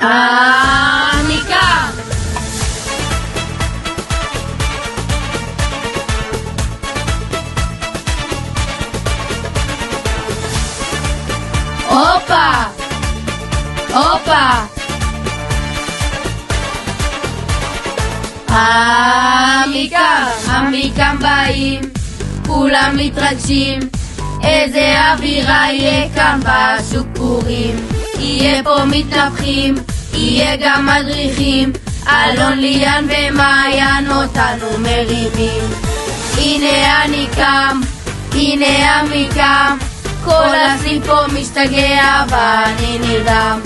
העמיקה. הופה, הופה. העמיקה, עמיקם באים, כולם מתרגשים, איזה אווירה יהיה כאן בשוק פורים. יהיה פה מתנפחים, יהיה גם מדריכים, אלון, ליאן ומעיין אותנו מרימים. הנה אני קם, הנה עמיקם, כל הסניף פה משתגע ואני נרדם.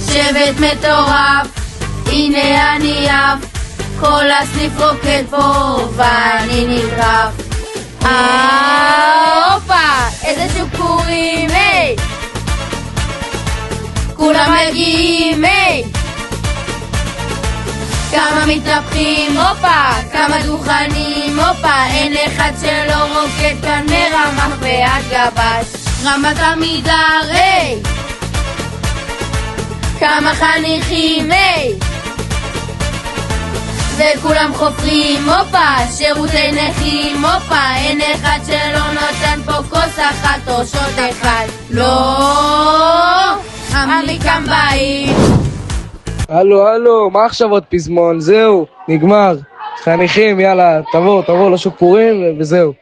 שבט מטורף, הנה אני אף, כל הסניף רוקד פה ואני נרדף. הופה, איזה שוק פורים, היי! כולם מגיעים, היי! כמה מתנפחים, הופה, כמה דוכנים, הופה, אין אחד שלא רוקד כאן מרמח ועד גבש. רמת עמידר, היי! כמה חניכים, היי! וכולם חופרים, הופה, שירותי נכים, הופה, אין אחד שלא נותן פה כוס אחת או שוט אחד. לא, עמיקם באים. הלו, מה עכשיו עוד פזמון? זהו, נגמר. חניכים, יאללה, תבואו לשוק פורים וזהו.